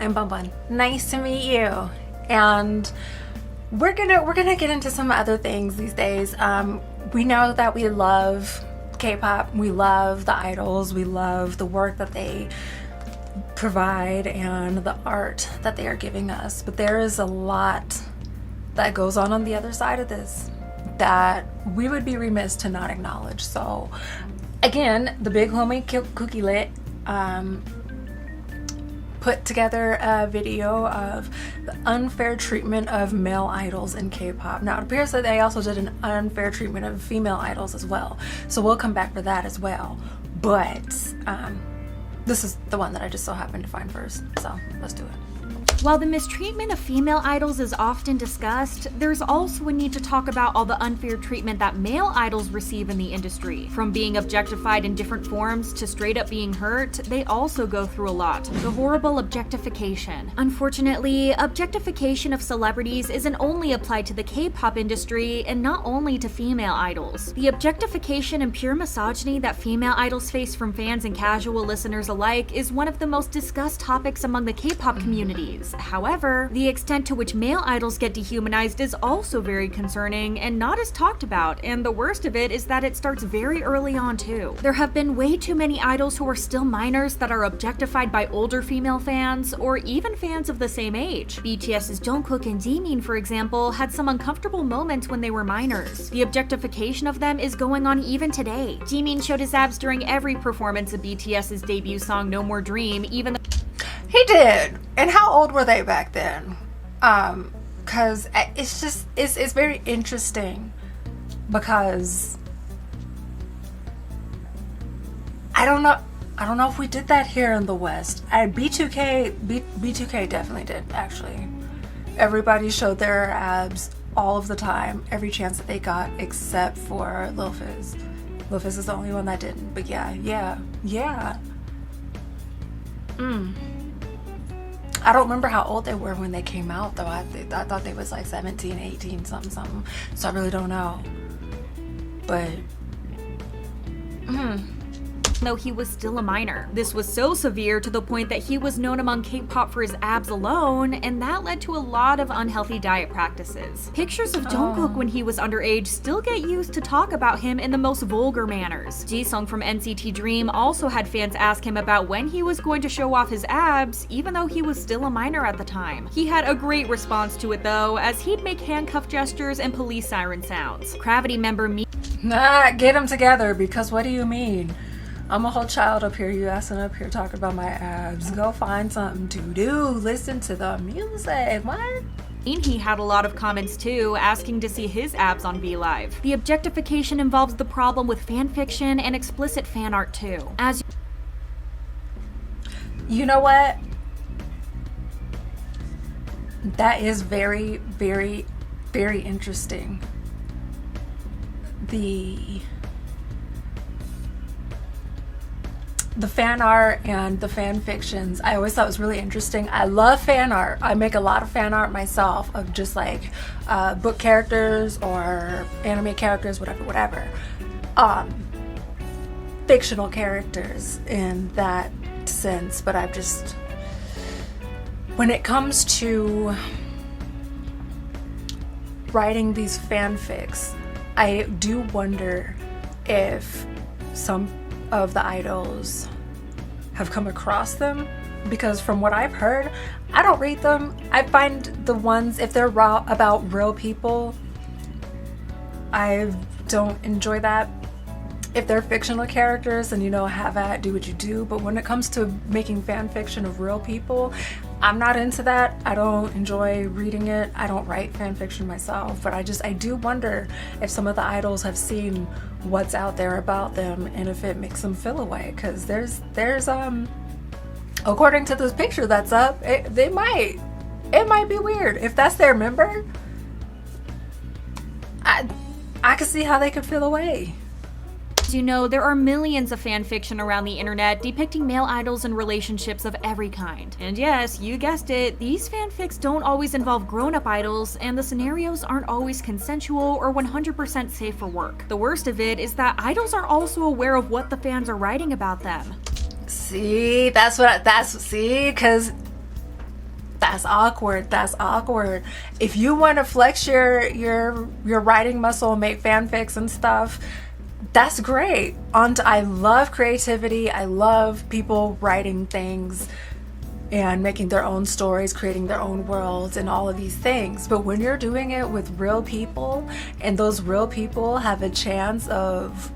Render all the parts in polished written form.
I'm Bun Bun. Nice to meet you. And we're gonna get into some other things these days. We know that we love K-pop, we love the idols, we love the work that they provide and the art that they are giving us. But there is a lot that goes on the other side of this that we would be remiss to not acknowledge. So again, the big homie KOOKIELIT put together a video of the unfair treatment of male idols in K-pop. Now it appears that they also did an unfair treatment of female idols as well, so we'll come back for that as well. But this is the one that I just so happened to find first, so let's do it. While the mistreatment of female idols is often discussed, there's also a need to talk about all the unfair treatment that male idols receive in the industry. From being objectified in different forms to straight up being hurt, they also go through a lot. The horrible objectification. Unfortunately, objectification of celebrities isn't only applied to the K-pop industry and not only to female idols. The objectification and pure misogyny that female idols face from fans and casual listeners alike is one of the most discussed topics among the K-pop communities. However, the extent to which male idols get dehumanized is also very concerning and not as talked about, and the worst of it is that it starts very early on too. There have been way too many idols who are still minors that are objectified by older female fans, or even fans of the same age. BTS's Jungkook and Jimin, for example, had some uncomfortable moments when they were minors. The objectification of them is going on even today. Jimin showed his abs during every performance of BTS's debut song No More Dream, even though He did. And how old were they back then? Cause it's very interesting because I don't know if we did that here in the West. B2K definitely did, actually. Everybody showed their abs all of the time, every chance that they got, except for Lil Fizz. Lil Fizz is the only one that didn't. But yeah. I don't remember how old they were when they came out, though. I thought they was like 17, 18, something. So I really don't know. But, though he was still a minor. This was so severe to the point that he was known among K-pop for his abs alone, and that led to a lot of unhealthy diet practices. Pictures of Jungkook when he was underage still get used to talk about him in the most vulgar manners. Jisung from NCT Dream also had fans ask him about when he was going to show off his abs, even though he was still a minor at the time. He had a great response to it though, as he'd make handcuff gestures and police siren sounds. Gravity member get them together, because what do you mean? I'm a whole child up here, you assing up here talking about my abs. Go find something to do. Listen to the music. What? He had a lot of comments too, asking to see his abs on V Live. The objectification involves the problem with fanfiction and explicit fan art too. As you know what? That is very, very, very interesting. The fan art and the fan fictions, I always thought was really interesting. I love fan art. I make a lot of fan art myself of just like book characters or anime characters, whatever. Fictional characters in that sense, but I've just, when it comes to writing these fanfics, I do wonder if some of the idols have come across them, because from what I've heard, I don't read them. I find the ones, if they're about real people, I don't enjoy that. If they're fictional characters, then have at, do what you do. But when it comes to making fan fiction of real people, I'm not into that. I don't enjoy reading it. I don't write fan fiction myself, but I do wonder if some of the idols have seen what's out there about them and if it makes them feel away. Because there's according to this picture that's up, it might be weird. If that's their member, I could see how they could feel away. As you know, there are millions of fan fiction around the internet depicting male idols and relationships of every kind. And yes, you guessed it, these fanfics don't always involve grown-up idols, and the scenarios aren't always consensual or 100% safe for work. The worst of it is that idols are also aware of what the fans are writing about them. See, because That's awkward. That's awkward. If you want to flex your writing muscle and make fanfics and stuff, that's great. I love creativity. I love people writing things and making their own stories, creating their own worlds and all of these things. But when you're doing it with real people and those real people have a chance of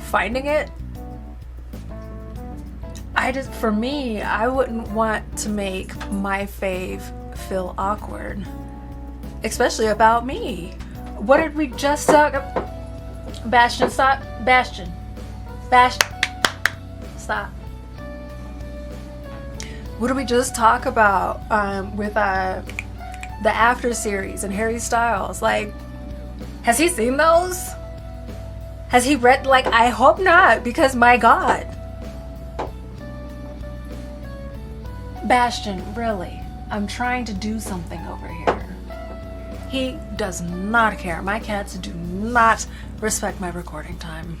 finding it, for me, I wouldn't want to make my fave feel awkward, especially about me. What did we just talk about? Bastion, stop. Bastion, stop. What did we just talk about with the After series and Harry Styles? Like, has he seen those? Has he read? Like, I hope not, because my God. Bastion, really? I'm trying to do something over here. He does not care. My cats do not respect my recording time.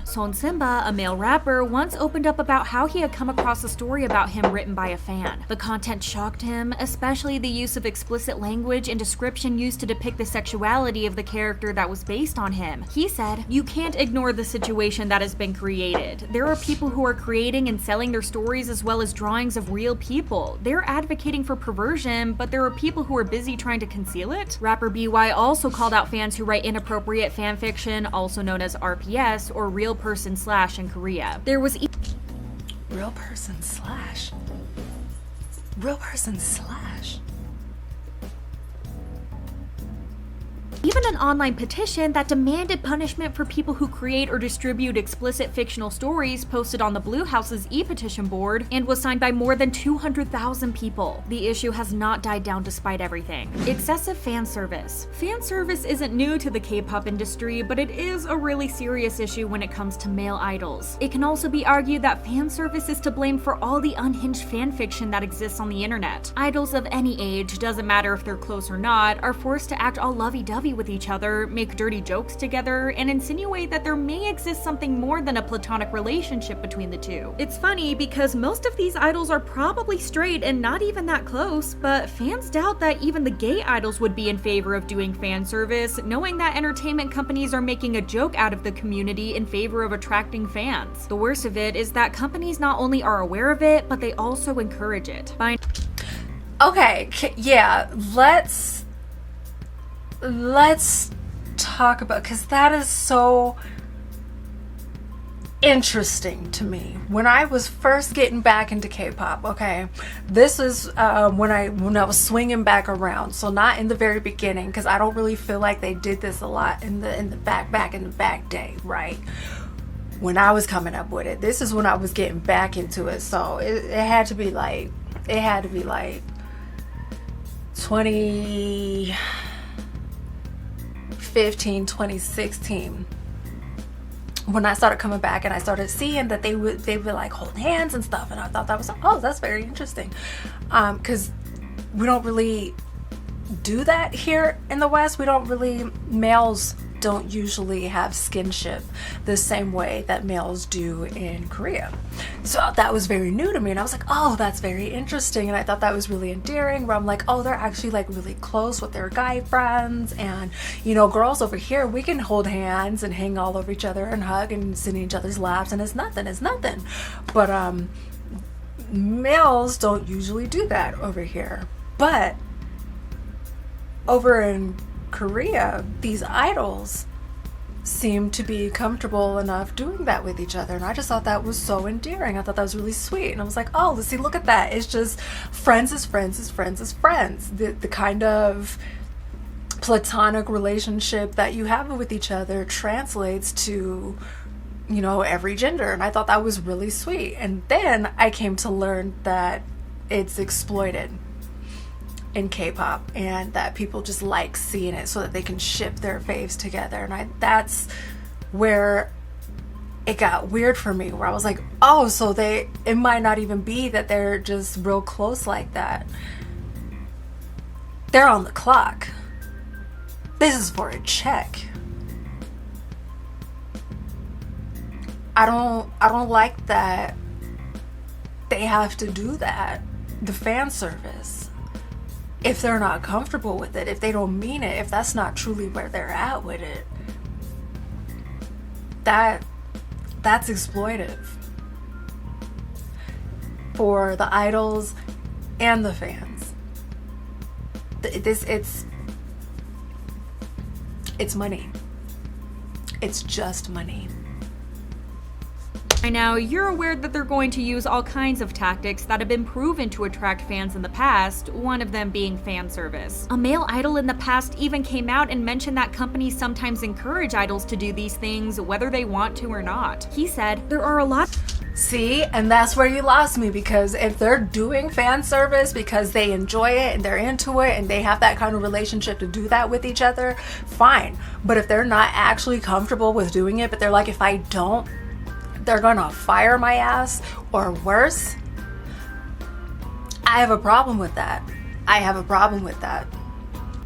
Son Simba, a male rapper, once opened up about how he had come across a story about him written by a fan. The content shocked him, especially the use of explicit language and description used to depict the sexuality of the character that was based on him. He said, "You can't ignore the situation that has been created. There are people who are creating and selling their stories as well as drawings of real people. They're advocating for perversion, but there are people who are busy trying to conceal it." Rapper BY also called out fans who write inappropriate fanfiction, also known as RPS, or real person slash in Korea. There was real person slash. even an online petition that demanded punishment for people who create or distribute explicit fictional stories posted on the Blue House's e-petition board and was signed by more than 200,000 people. The issue has not died down despite everything. Excessive fan service. Fan service isn't new to the K-pop industry, but it is a really serious issue when it comes to male idols. It can also be argued that fan service is to blame for all the unhinged fanfiction that exists on the internet. Idols of any age, doesn't matter if they're close or not, are forced to act all lovey-dovey with each other, make dirty jokes together, and insinuate that there may exist something more than a platonic relationship between the two. It's funny because most of these idols are probably straight and not even that close, but fans doubt that even the gay idols would be in favor of doing fan service, knowing that entertainment companies are making a joke out of the community in favor of attracting fans. The worst of it is that companies not only are aware of it, but they also encourage it. Okay, yeah, let's talk about, because that is so interesting to me. When I was first getting back into K-pop, okay, this is when I was swinging back around, so not in the very beginning, because I don't really feel like they did this a lot in the back day, right? When I was coming up with it, this is when I was getting back into it, so it had to be like 2015, 2016, when I started coming back and I started seeing that they would like hold hands and stuff, and I thought that was, oh, that's very interesting, because we don't really do that here in the West. Males don't usually have skinship the same way that males do in Korea. So that was very new to me, and I was like, oh, that's very interesting. And I thought that was really endearing, where I'm like, oh, they're actually like really close with their guy friends, and you know, girls over here, we can hold hands and hang all over each other and hug and sit in each other's laps, and it's nothing. But males don't usually do that over here. But over in Korea, these idols seem to be comfortable enough doing that with each other, and I just thought that was so endearing. I thought that was really sweet, and I was like, oh, let's see, look at that. It's just friends is friends is friends is friends. The kind of platonic relationship that you have with each other translates to, you know, every gender, and I thought that was really sweet. And then I came to learn that it's exploited in K-pop, and that people just like seeing it so that they can ship their faves together, and that's where it got weird for me, where I was like, oh, so it might not even be that they're just real close like that. They're on the clock. This is for a check. I don't like that they have to do that, the fan service, if they're not comfortable with it, if they don't mean it, if that's not truly where they're at with it. That's exploitive for the idols and the fans. It's money. It's just money. By now, you're aware that they're going to use all kinds of tactics that have been proven to attract fans in the past, one of them being fan service. A male idol in the past even came out and mentioned that companies sometimes encourage idols to do these things whether they want to or not. He said, "There are a lot..." See, and that's where you lost me, because if they're doing fan service because they enjoy it and they're into it and they have that kind of relationship to do that with each other, fine. But if they're not actually comfortable with doing it, but they're like, if I don't, they're gonna fire my ass or worse, I have a problem with that. I have a problem with that.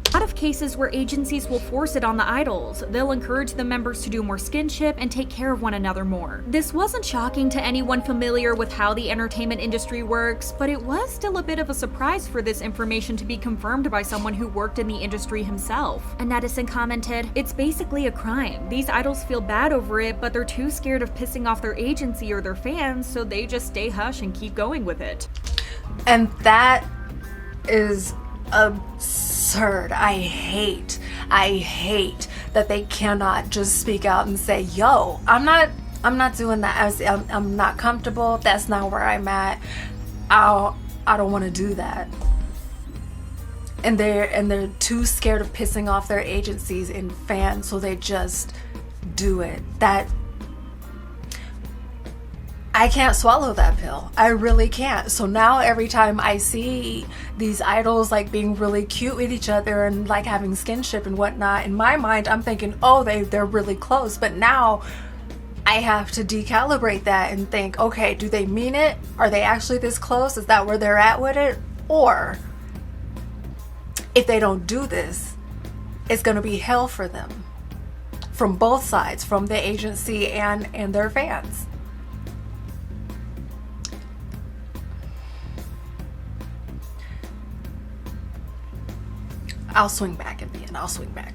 A lot of cases where agencies will force it on the idols. They'll encourage the members to do more skinship and take care of one another more. This wasn't shocking to anyone familiar with how the entertainment industry works, but it was still a bit of a surprise for this information to be confirmed by someone who worked in the industry himself. A netizen commented, "It's basically a crime. These idols feel bad over it, but they're too scared of pissing off their agency or their fans, so they just stay hush and keep going with it." And that is absurd. I hate that they cannot just speak out and say, yo, I'm not doing that. I'm not comfortable. That's not where I'm at. I don't want to do that. And they're too scared of pissing off their agencies and fans, so they just do it. I can't swallow that pill. I really can't. So now every time I see these idols like being really cute with each other and like having skinship and whatnot, in my mind I'm thinking, oh, they're really close. But now I have to decalibrate that and think, okay, do they mean it? Are they actually this close? Is that where they're at with it? Or if they don't do this, it's gonna be hell for them. From both sides, from the agency and their fans. I'll swing back at the end. I'll swing back.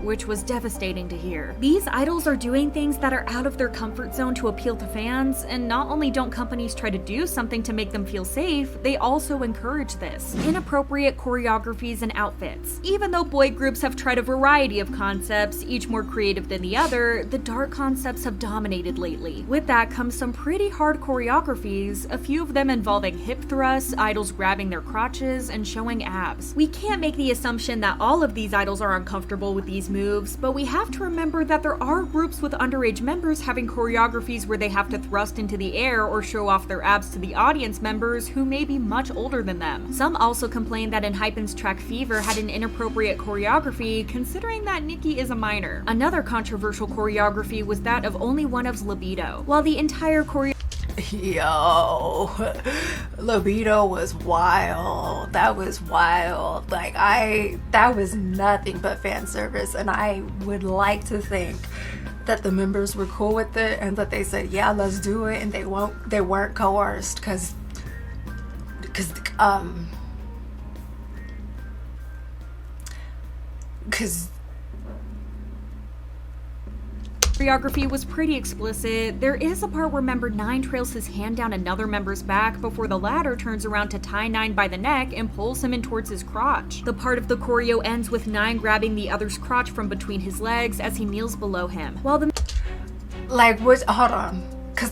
Which was devastating to hear. These idols are doing things that are out of their comfort zone to appeal to fans, and not only don't companies try to do something to make them feel safe, they also encourage this. Inappropriate choreographies and outfits. Even though boy groups have tried a variety of concepts, each more creative than the other, the dark concepts have dominated lately. With that comes some pretty hard choreographies, a few of them involving hip thrusts, idols grabbing their crotches, and showing abs. We can't make the assumption that all of these idols are uncomfortable with these moves, but we have to remember that there are groups with underage members having choreographies where they have to thrust into the air or show off their abs to the audience members who may be much older than them. Some also complained that ENHYPEN's track Fever had an inappropriate choreography, considering that Nicki is a minor. Another controversial choreography was that of Only One of's Libido. While the entire Yo, Libido was wild. That was wild. Like that was nothing but fan service, and I would like to think that the members were cool with it and that they said, yeah, let's do it, and they weren't coerced, because choreography was pretty explicit. There is a part where member 9 trails his hand down another member's back before the latter turns around to tie 9 by the neck and pulls him in towards his crotch. The part of the choreo ends with 9 grabbing the other's crotch from between his legs as he kneels below him. While the hold on, cause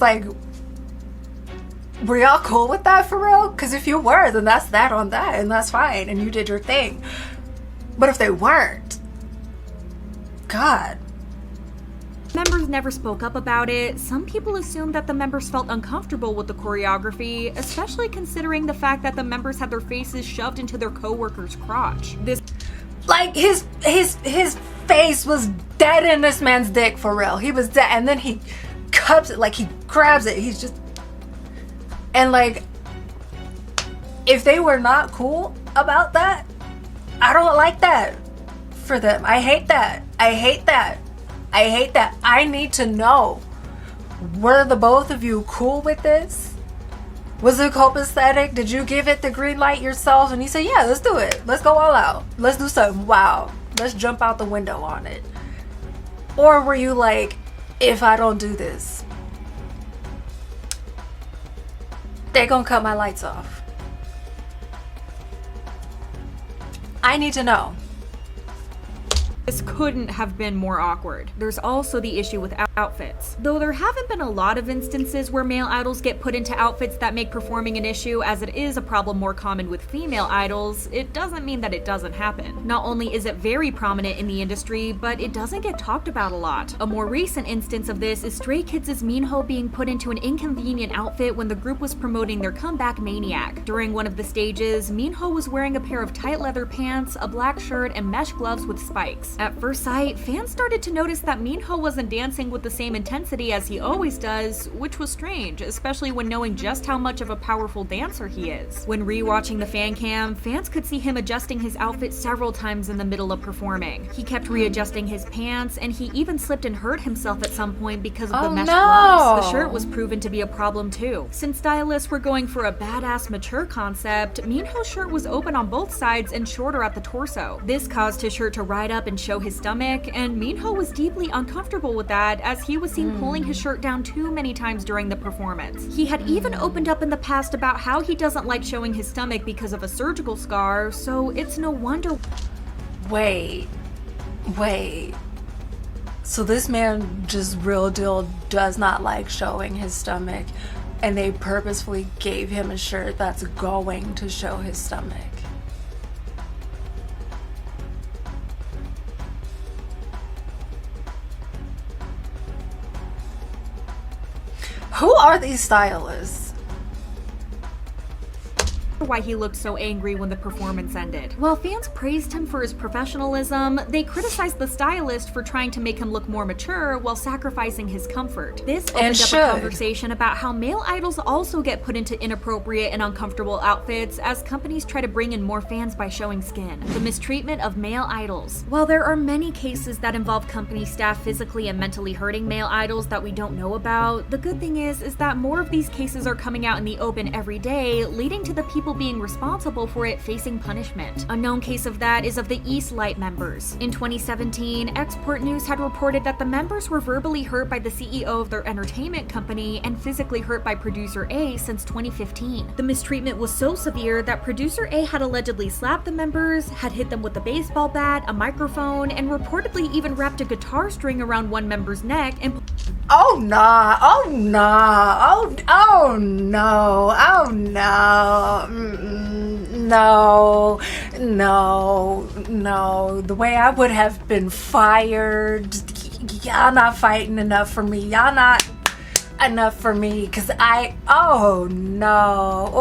were y'all cool with that for real? Cause if you were, then that's that on that, and that's fine, and you did your thing. But if they weren't, God. Members never spoke up about it. Some people assumed that the members felt uncomfortable with the choreography, especially considering the fact that the members had their faces shoved into their co-worker's crotch. His face was dead in this man's dick, for real. He was dead, and then he cups it, like he grabs it. He's just, and like, if they were not cool about that, I don't like that for them. I hate that. I hate that. I hate that. I need to know, were the both of you cool with this? Was it copacetic? Did you give it the green light yourself? And he said, yeah, let's do it. Let's go all out. Let's do something. Wow. Let's jump out the window on it. Or were you like, if I don't do this, they're gonna cut my lights off? I need to know. This couldn't have been more awkward. There's also the issue with outfits. Though there haven't been a lot of instances where male idols get put into outfits that make performing an issue, as it is a problem more common with female idols, it doesn't mean that it doesn't happen. Not only is it very prominent in the industry, but it doesn't get talked about a lot. A more recent instance of this is Stray Kids' Minho being put into an inconvenient outfit when the group was promoting their comeback Maniac. During one of the stages, Minho was wearing a pair of tight leather pants, a black shirt, and mesh gloves with spikes. At first sight, fans started to notice that Minho wasn't dancing with the same intensity as he always does, which was strange, especially when knowing just how much of a powerful dancer he is. When rewatching the fan cam, fans could see him adjusting his outfit several times in the middle of performing. He kept readjusting his pants, and he even slipped and hurt himself at some point because of the mesh gloves. The shirt was proven to be a problem too. Since stylists were going for a badass mature concept, Minho's shirt was open on both sides and shorter at the torso. This caused his shirt to ride up and show his stomach, and Minho was deeply uncomfortable with that, as he was seen pulling his shirt down too many times during the performance. He had even opened up in the past about how he doesn't like showing his stomach because of a surgical scar, so it's no wonder. Wait. So this man just real deal does not like showing his stomach, and they purposefully gave him a shirt that's going to show his stomach. Who are these stylists? Why he looked so angry when the performance ended. While fans praised him for his professionalism, they criticized the stylist for trying to make him look more mature while sacrificing his comfort. This opened up a conversation about how male idols also get put into inappropriate and uncomfortable outfits as companies try to bring in more fans by showing skin. The mistreatment of male idols. While there are many cases that involve company staff physically and mentally hurting male idols that we don't know about, the good thing is that more of these cases are coming out in the open every day, leading to the people being responsible for it facing punishment. A known case of that is of the East Light members. In 2017, Export News had reported that the members were verbally hurt by the CEO of their entertainment company and physically hurt by producer A since 2015. The mistreatment was so severe that producer A had allegedly slapped the members, had hit them with a baseball bat, a microphone, and reportedly even wrapped a guitar string around one member's neck and Oh nah, oh nah, oh no, oh no, no. The way I would have been fired. Y'all not fighting enough for me. Y'all not enough for me, cause oh no,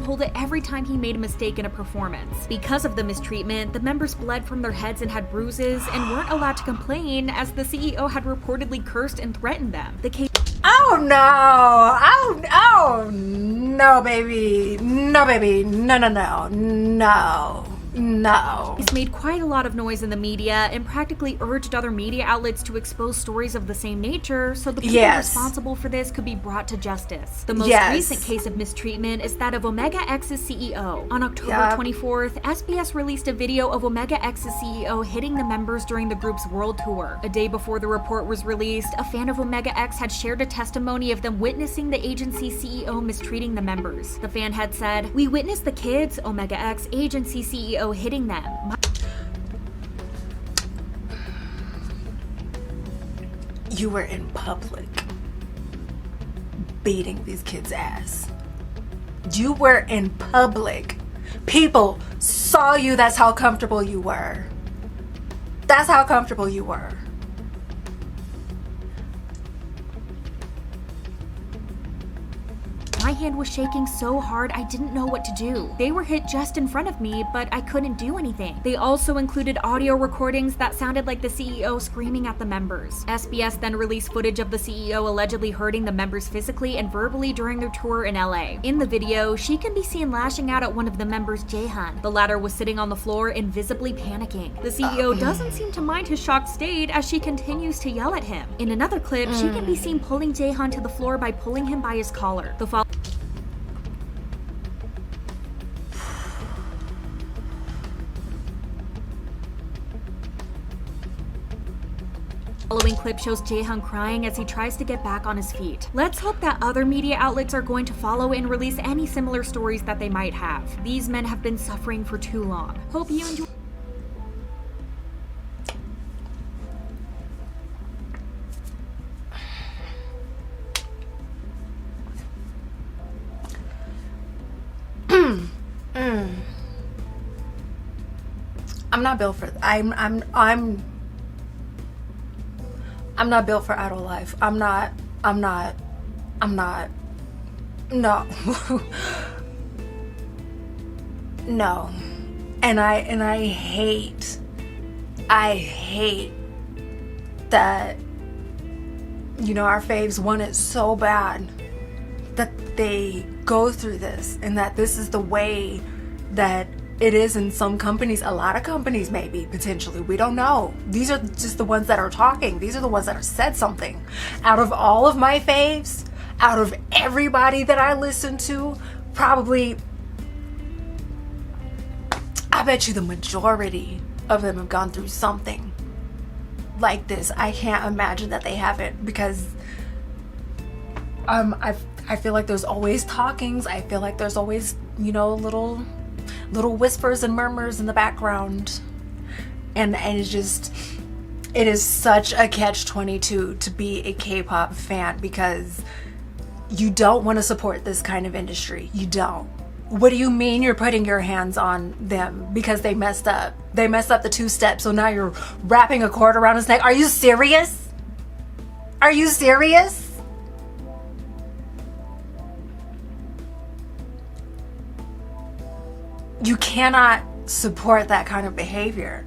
pulled it every time he made a mistake in a performance. Because of the mistreatment, the members bled from their heads and had bruises and weren't allowed to complain, as the CEO had reportedly cursed and threatened them. The case Oh no, baby, no. He's made quite a lot of noise in the media and practically urged other media outlets to expose stories of the same nature so the people responsible for this could be brought to justice. The most recent case of mistreatment is that of Omega X's CEO. On October 24th, SBS released a video of Omega X's CEO hitting the members during the group's world tour. A day before the report was released, a fan of Omega X had shared a testimony of them witnessing the agency's CEO mistreating the members. The fan had said, "We witnessed the kids, Omega X agency CEO hitting them. You were in public beating these kids' ass. You were in public. People saw you. That's how comfortable you were. That's how comfortable you were. My hand was shaking so hard I didn't know what to do. They were hit just in front of me, but I couldn't do anything. They also included audio recordings that sounded like the CEO screaming at the members. SBS then released footage of the CEO allegedly hurting the members physically and verbally during their tour in LA. In the video, she can be seen lashing out at one of the members, Jaehan. The latter was sitting on the floor and visibly panicking. The CEO doesn't seem to mind his shocked state as she continues to yell at him. In another clip, she can be seen pulling Jaehan to the floor by pulling him by his collar. The following clip shows Jaehan crying as he tries to get back on his feet. Let's hope that other media outlets are going to follow and release any similar stories that they might have. These men have been suffering for too long. Hope you enjoy. I'm not built for I'm not built for idol life. I'm not no. No. And I hate that, you know, our faves want it so bad that they go through this, and that this is the way that it is in some companies, a lot of companies maybe, potentially, we don't know. These are just the ones that are talking. These are the ones that have said something. Out of all of my faves, out of everybody that I listen to, probably, I bet you the majority of them have gone through something like this. I can't imagine that they haven't, because I feel like there's always talkings. I feel like there's always, you know, little whispers and murmurs in the background, and it's just, it is such a catch-22 to be a K-pop fan, because you don't want to support this kind of industry. You don't. What do you mean you're putting your hands on them because they messed up? They messed up the 2 steps, so now you're wrapping a cord around his neck. Are you serious? Are you serious? You cannot support that kind of behavior.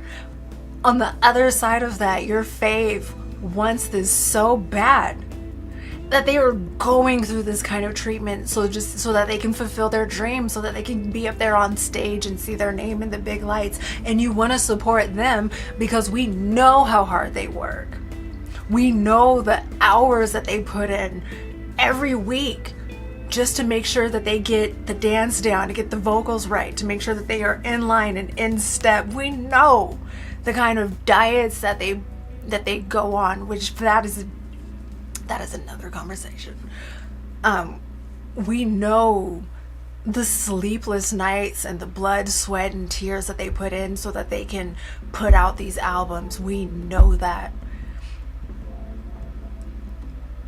On the other side of that, your fave wants this so bad that they are going through this kind of treatment so that they can fulfill their dream, so that they can be up there on stage and see their name in the big lights. And you want to support them because we know how hard they work. We know the hours that they put in every week just to make sure that they get the dance down, to get the vocals right, to make sure that they are in line and in step. We know the kind of diets that they go on, which that is another conversation. We know the sleepless nights and the blood, sweat, and tears that they put in so that they can put out these albums. We know that.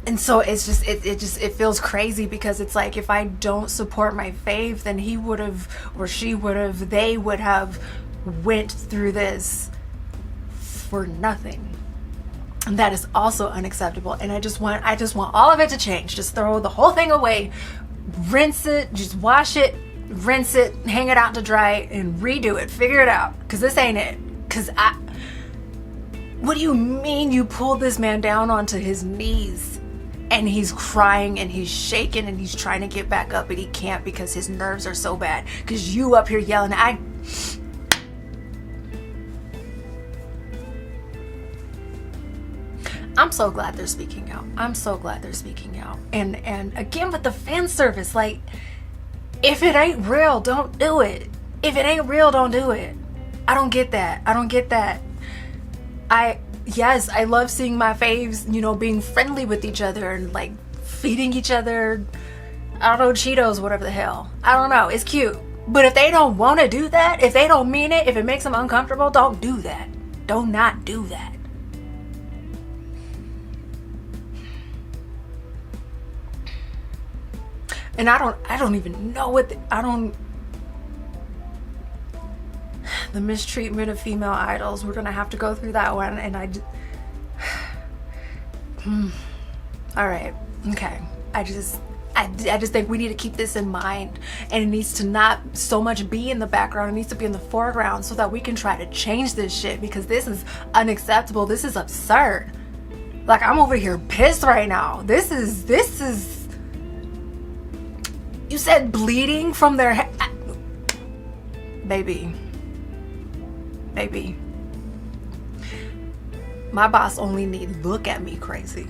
And so it's just, it feels crazy, because it's like, if I don't support my fave, then he would have, or she would have, they would have went through this for nothing. And that is also unacceptable. And I just want all of it to change. Just throw the whole thing away, rinse it, just wash it, rinse it, hang it out to dry, and redo it. Figure it out, because this ain't it. Because what do you mean you pulled this man down onto his knees? And he's crying and he's shaking and he's trying to get back up, but he can't because his nerves are so bad. Because you up here yelling, I'm so glad they're speaking out. I'm so glad they're speaking out. And again, with the fan service, like, if it ain't real, don't do it. If it ain't real, don't do it. I don't get that. I don't get that. Yes, I love seeing my faves, you know, being friendly with each other and like feeding each other, I don't know, Cheetos, whatever the hell. I don't know. It's cute. But if they don't want to do that, if they don't mean it, if it makes them uncomfortable, don't do that. Do not do that. And I don't even know what the mistreatment of female idols. We're gonna have to go through that one, and all right, okay. I just think we need to keep this in mind, and it needs to not so much be in the background. It needs to be in the foreground so that we can try to change this shit, because this is unacceptable. This is absurd. Like, I'm over here pissed right now. This is you said bleeding from their head. Baby, my boss only need look at me crazy.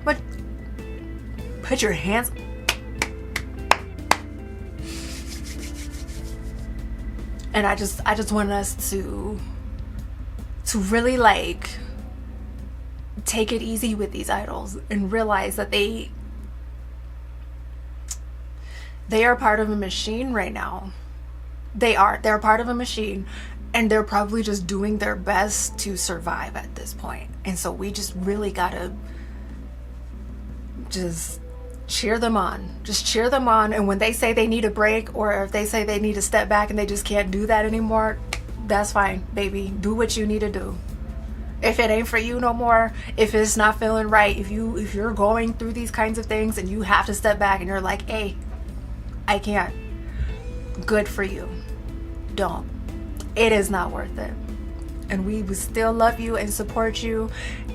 But put your hands. And I just want us to really like take it easy with these idols and realize that they are part of a machine right now. They're part of a machine, and they're probably just doing their best to survive at this point. And so we just really gotta just cheer them on. Just cheer them on. And when they say they need a break, or if they say they need to step back and they just can't do that anymore, that's fine, baby. Do what you need to do. If it ain't for you no more, if it's not feeling right, if you're going through these kinds of things and you have to step back and you're like, hey, I can't. Good for you. Don't. It is not worth it. And we would still love you and support you,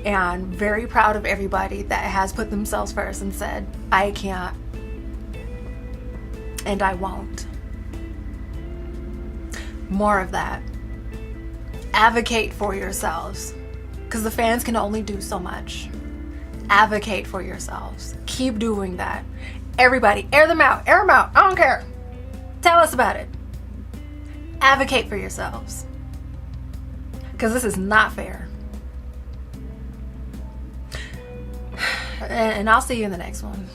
and very proud of everybody that has put themselves first and said, I can't and I won't. More of that. Advocate for yourselves, because the fans can only do so much. Advocate for yourselves. Keep doing that. Everybody, air them out. Air them out. I don't care. Tell us about it. Advocate for yourselves, because this is not fair. And I'll see you in the next one.